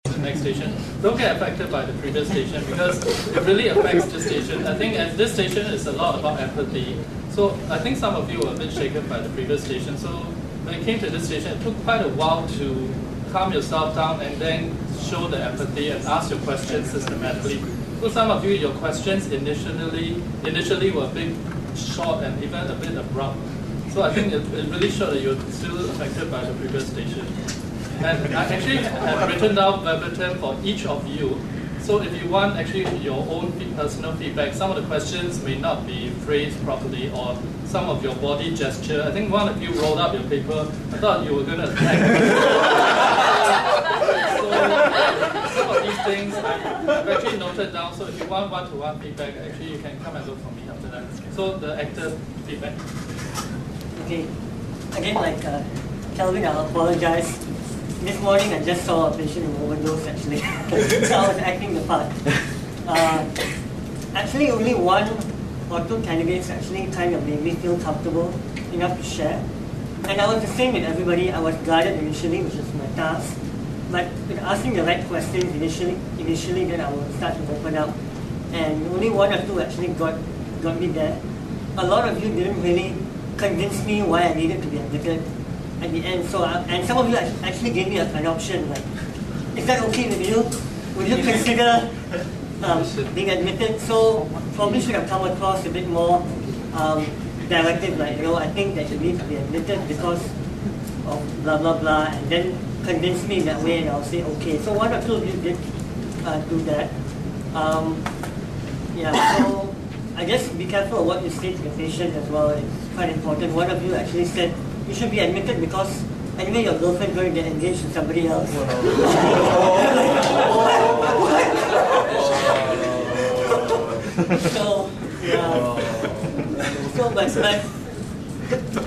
the next station. Don't get affected by the previous station because it really affects this station. I think as this station is a lot about empathy. So I think some of you were a bit shaken by the previous station. So when you came to this station, it took quite a while to calm yourself down and then show the empathy and ask your questions systematically. So some of you, your questions initially were a bit short and even a bit abrupt. So I think it really showed that you're still affected by the previous station. And I actually have written down verbatim for each of you. So if you want actually your own personal feedback, some of the questions may not be phrased properly or some of your body gesture. I think one of you rolled up your paper. I thought you were going to attack. So some of these things I've actually noted down. So if you want one-to-one feedback, actually you can come and look for me after that. So the active feedback. Okay. Again, like Kelvin, I'll apologize. This morning I just saw a patient who overdosed actually. So I was acting the part. Actually only one or two candidates actually kind of made me feel comfortable enough to share. And I was the same with everybody. I was guided initially, which is my task. But with asking the right questions initially then I will start to open up. And only one or two actually got me there. A lot of you didn't really convince me why I needed to be admitted at the end. So, and some of you actually gave me an option, like, is that okay with you? Would you consider being admitted? So, probably should have come across a bit more directive, like, you know, I think that you need to be admitted because of blah, blah, blah, and then convince me in that way, and I'll say, okay. So, one or two of you did do that. Yeah, so I guess be careful of what you say to the patient as well. It's quite important. One of you actually said, you should be admitted because anyway your girlfriend's going to get engaged with somebody else. So, yeah. So, but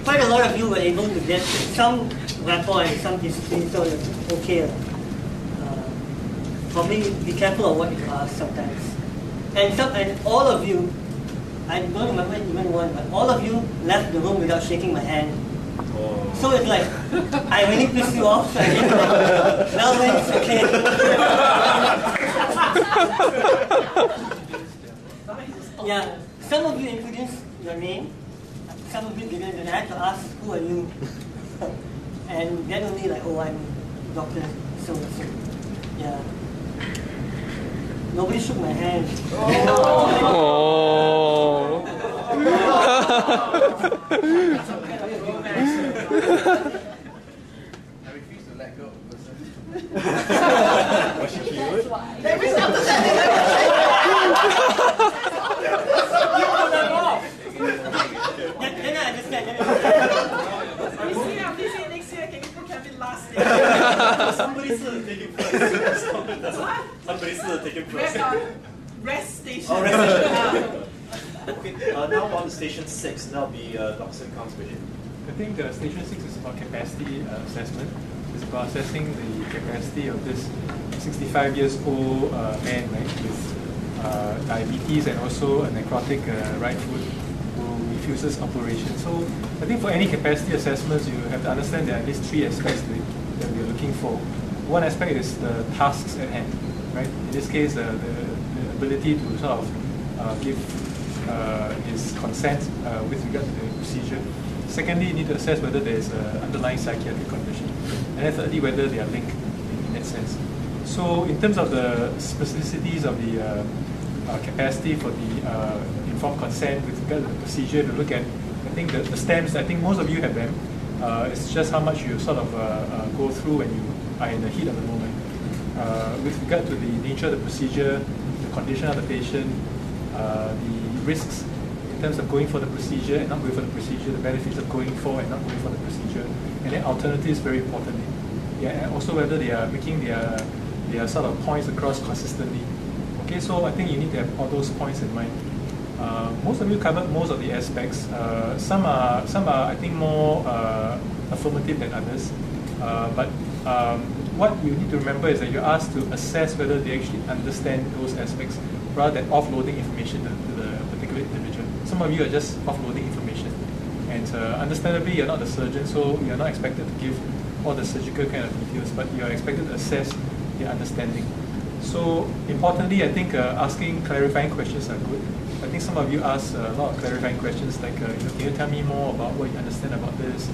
quite a lot of you were able to get some rapport and some history, so it's okay. Probably be careful of what you ask sometimes. And all of you, I don't remember even one, but all of you left the room without shaking my hand. So it's like, I really pissed you off, so I didn't like, now it's okay. Yeah, some of you introduced your name, some of you didn't, and I had to ask, who are you? And then only like, oh, I'm Dr. So-and-so. Yeah. Nobody shook my hand. Oh. I refuse to let go of the person. Was she cute? Then I understand. You see, I'm busy next year. Can you put Kevin last year? Somebody's taking first. Somebody's taking first. Rest station. Oh, rest station. Okay, now on station 6, that'll be Dr. Kang's vision. I think station 6 is about capacity assessment. It's about assessing the capacity of this 65 years old man, right, with diabetes and also a necrotic right foot who refuses operation. So I think for any capacity assessments, you have to understand there are at least three aspects to it that we are looking for. One aspect is the tasks at hand, right? In this case, the ability to sort of give his consent with regard to the procedure. Secondly, you need to assess whether there is an underlying psychiatric condition. And then thirdly, whether they are linked in that sense. So in terms of the specificities of the capacity for the informed consent with regard to the procedure, to look at, I think the steps, I think most of you have them. It's just how much you sort of go through when you are in the heat of the moment. With regard to the nature of the procedure, the condition of the patient, the risks in terms of going for the procedure and not going for the procedure, the benefits of going for and not going for the procedure, and then alternatives very importantly. Yeah, and also whether they are making their sort of points across consistently. Okay, so I think you need to have all those points in mind. Most of you covered most of the aspects. Some are I think more affirmative than others. But what you need to remember is that you're asked to assess whether they actually understand those aspects rather than offloading information to the particular individual. Some of you are just offloading information. And understandably, you're not the surgeon, so you're not expected to give all the surgical kind of details, but you're expected to assess their understanding. So importantly, I think asking clarifying questions are good. I think some of you ask a lot of clarifying questions like, can you tell me more about what you understand about this?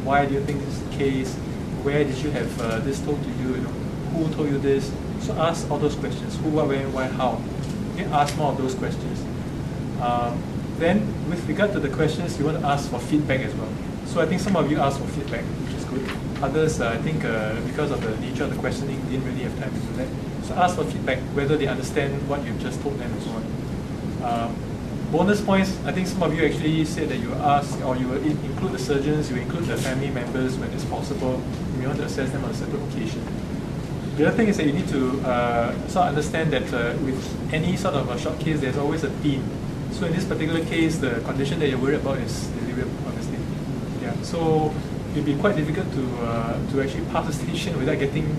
Why do you think this is the case? Where did you have this told to you? Who told you this? So ask all those questions. Who, what, when, why, how. Okay, ask more of those questions. Then, with regard to the questions, you want to ask for feedback as well. So I think some of you asked for feedback, which is good. Others, I think, because of the nature of the questioning, didn't really have time to do that. So ask for feedback, whether they understand what you've just told them and so on. Bonus points, I think some of you actually said that you ask, or you will include the surgeons, you include the family members when it's possible. You may want to assess them on a separate occasion. The other thing is that you need to sort of understand that with any sort of a short case, there's always a theme. So in this particular case, the condition that you're worried about is delirium, obviously. Yeah. So it'll be quite difficult to actually pass the station without getting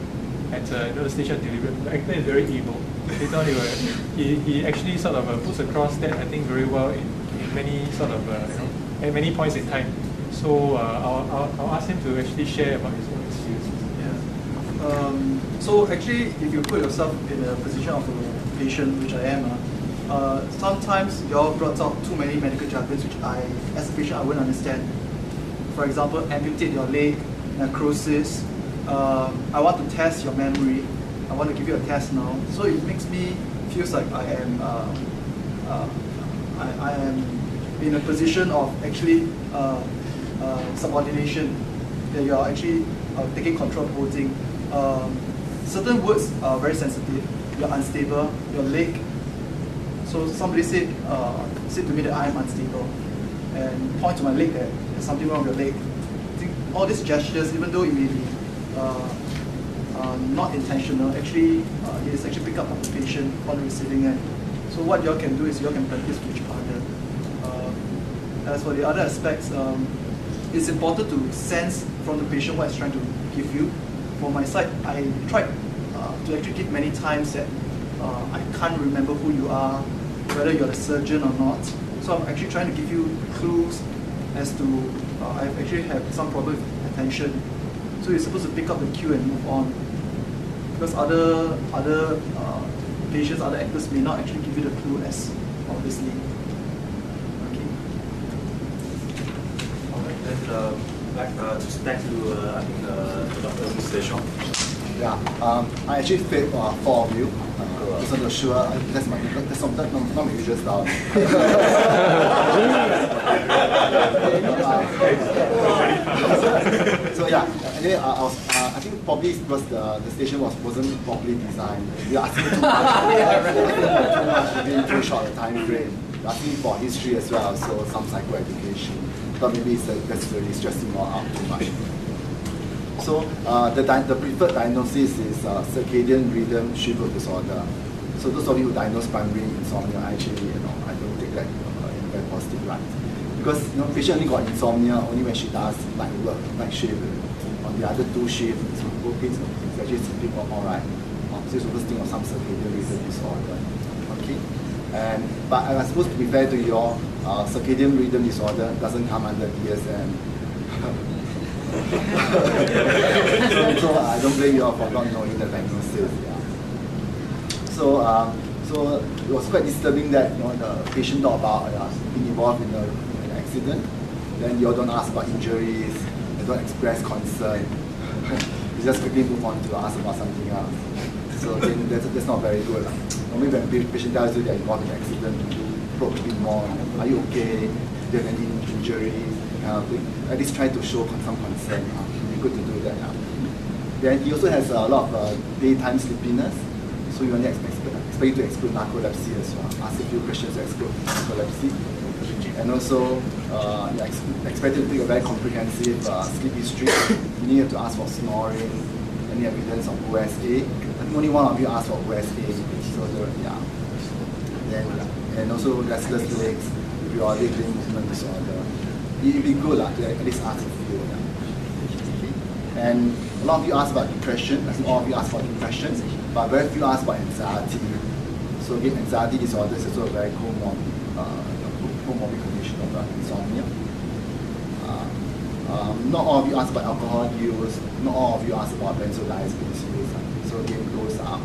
at the station of delirium. The actor is very able. Later on, he actually sort of puts across that, I think, very well in many sort of at many points in time. So I'll ask him to actually share about his own experiences. Yeah. So actually, if you put yourself in a position of a patient, which I am, sometimes you all brought out too many medical jargons which as a patient, I wouldn't understand. For example, amputate your leg, necrosis. I want to test your memory. I want to give you a test now. So it makes me feel like I am in a position of actually subordination, that you are actually taking control of the whole thing. Certain words are very sensitive. You're unstable, your leg. So somebody said to me that I am unstable and point to my leg that there's something wrong with your leg. I think all these gestures, even though it may be not intentional, actually it is actually picked up on the patient on the receiving end. So what you all can do is you all can practice with each other. As for the other aspects, it's important to sense from the patient what it's trying to give you. For my side, I tried to actually give many times that I can't remember who you are, whether you're the surgeon or not. So I'm actually trying to give you clues as to I've actually had some problem with attention. So you're supposed to pick up the cue and move on. Because other patients, other actors may not actually give you the clue as obviously. Okay. Alright, then back to I think Dr. Mr. Sean. Yeah, I actually failed 4 of you. Just want to assure, that's not my usual style. So yeah, anyway, I think probably because the station wasn't properly designed. We are asking too much within too short a time frame. We're asking for history as well, so some psychoeducation. But maybe that's really stressing more out too much. So the preferred diagnosis is circadian rhythm shift work disorder. So those of you who diagnose primary insomnia, actually, I don't take that in a very positive light. Because patient only got insomnia only when she does night work, night shift. On the other 2 shifts, it's actually sleeping all right. So you're supposed to think of some circadian rhythm disorder. Okay? But I'm supposed to be fair to you all, circadian rhythm disorder doesn't come under DSM. so I don't blame you all for not knowing the diagnosis. Yeah. So it was quite disturbing that the patient talked about being involved in an accident. Then you all don't ask about injuries, you don't express concern. You just quickly move on to ask about something else. So then that's not very good. Normally when a patient tells you they're involved in an accident, you probe a bit more. Are you okay? Do you have any injuries? Kind of thing. At least try to show some concern. It'd be good to do that. Then he also has a lot of daytime sleepiness. So you only expect you to exclude narcolepsy as well. Ask a few questions to exclude narcolepsy. And also, you expect you to take a very comprehensive sleep history. You need to ask for snoring, any evidence of OSA. I think only one of you asked for OSA. So yeah. Then, and also restless legs, periodic limb movement disorder. It'd be good to at least ask a few. Yeah. And a lot of you ask about depression. I think all of you ask for depression. But very few ask about anxiety. So again, anxiety disorder is also a very comorbid condition of insomnia. Not all of you ask about alcohol use. Not all of you ask about benzodiazepines use. So again, those are